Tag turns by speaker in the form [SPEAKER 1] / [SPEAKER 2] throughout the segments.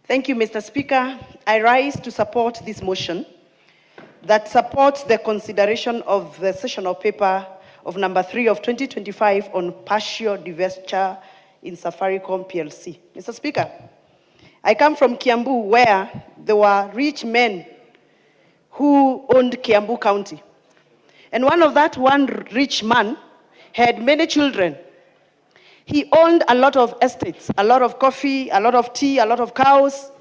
[SPEAKER 1] Thank you, Mr. Speaker. I rise to support this motion that supports the consideration of the session of paper of number 3 of 2025 on partial divestiture in Safaricom PLC. Mr. Speaker, I come from Kiambu, where there were rich men who owned Kiambu County. And one rich man had many children. He owned a lot of estates, a lot of coffee, a lot of tea, a lot of cows,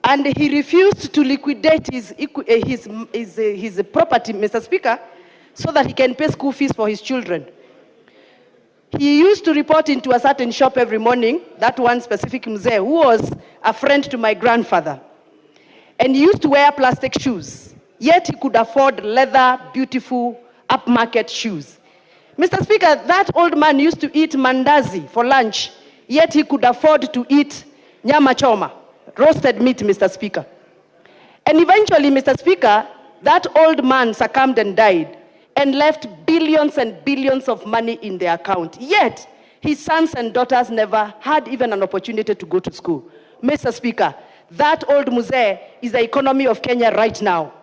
[SPEAKER 1] and he refused to liquidate his property, Mr. Speaker, so that he can pay school fees for his children. He used to report into a certain shop every morning, that one specific mzee, who was a friend to my grandfather. And he used to wear plastic shoes, yet he could afford leather, beautiful, upmarket shoes. Mr. Speaker, that old man used to eat mandazi for lunch, yet he could afford to eat nyama choma, roasted meat, Mr. Speaker. And eventually, Mr. Speaker, that old man succumbed and died and left billions and billions of money in their account. Yet, his sons and daughters never had even an opportunity to go to school. Mr. Speaker, that old muzee is the economy of Kenya right now.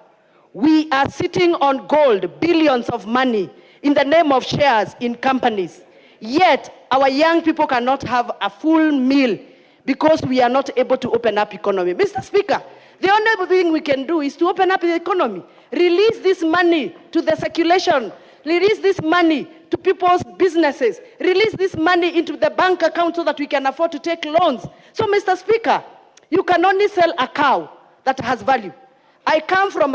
[SPEAKER 1] We are sitting on gold, billions of money, in the name of shares in companies. Yet, our young people cannot have a full meal because we are not able to open up economy. Mr. Speaker, the only thing we can do is to open up the economy. Release this money to the circulation. Release this money to people's businesses. Release this money into the bank account so that we can afford to take loans. So, Mr. Speaker, you can only sell a cow that has value. I come from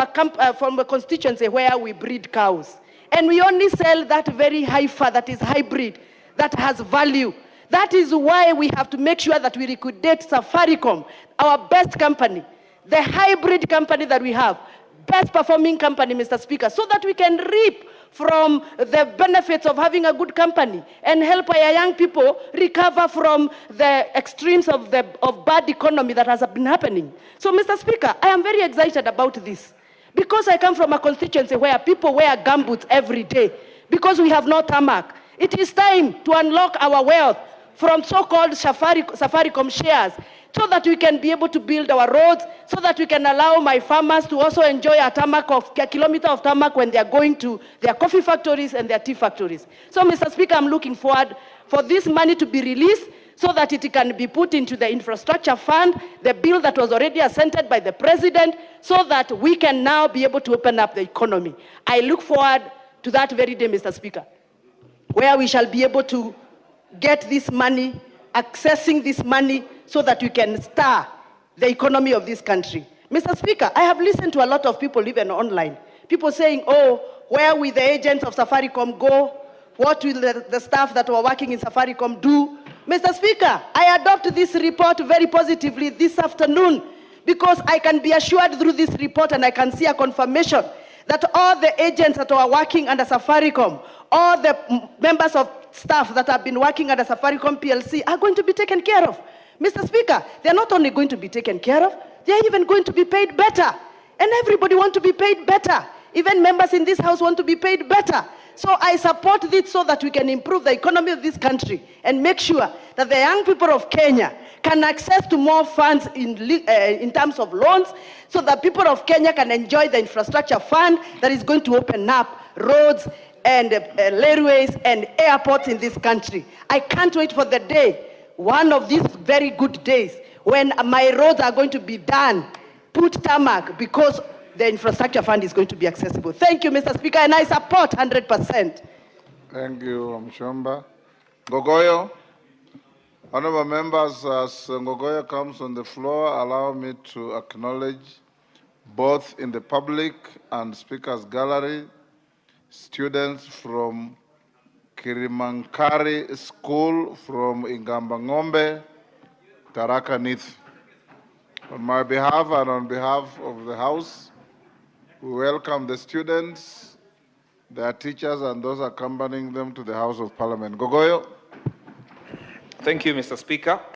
[SPEAKER 1] a constituency where we breed cows. And we only sell that very heifer that is hybrid, that has value. That is why we have to make sure that we liquidate Safaricom, our best company, the hybrid company that we have, best performing company, Mr. Speaker, so that we can reap from the benefits of having a good company and help our young people recover from the extremes of bad economy that has been happening. So, Mr. Speaker, I am very excited about this, because I come from a constituency where people wear gumboots every day because we have no tarmac. It is time to unlock our wealth from so-called Safaricom shares so that we can be able to build our roads, so that we can allow my farmers to also enjoy a kilometer of tarmac when they are going to their coffee factories and their tea factories. So, Mr. Speaker, I'm looking forward for this money to be released so that it can be put into the infrastructure fund, the bill that was already assented by the president, so that we can now be able to open up the economy. I look forward to that very day, Mr. Speaker, where we shall be able to get this money, accessing this money, so that we can stir the economy of this country. Mr. Speaker, I have listened to a lot of people, even online, people saying, oh, where will the agents of Safaricom go? What will the staff that were working in Safaricom do? Mr. Speaker, I adopt this report very positively this afternoon because I can be assured through this report and I can see a confirmation that all the agents that are working under Safaricom, all the members of staff that have been working under Safaricom PLC are going to be taken care of. Mr. Speaker, they're not only going to be taken care of, they're even going to be paid better. And everybody wants to be paid better. Even members in this house want to be paid better. So I support this so that we can improve the economy of this country and make sure that the young people of Kenya can access to more funds in terms of loans, so that people of Kenya can enjoy the infrastructure fund that is going to open up roads and railways and airports in this country. I can't wait for the day, one of these very good days, when my roads are going to be done, put tarmac, because the infrastructure fund is going to be accessible. Thank you, Mr. Speaker, and I support 100%.
[SPEAKER 2] Thank you, Wamuchomba. Ngogoyo. Honorable members, as Ngogoyo comes on the floor, allow me to acknowledge both in the public and speakers gallery, students from Kirimankari School from Ingambangombe, Tharaka Nithi. On my behalf and on behalf of the House, we welcome the students, their teachers, and those accompanying them to the House of Parliament. Ngogoyo.
[SPEAKER 3] Thank you, Mr. Speaker.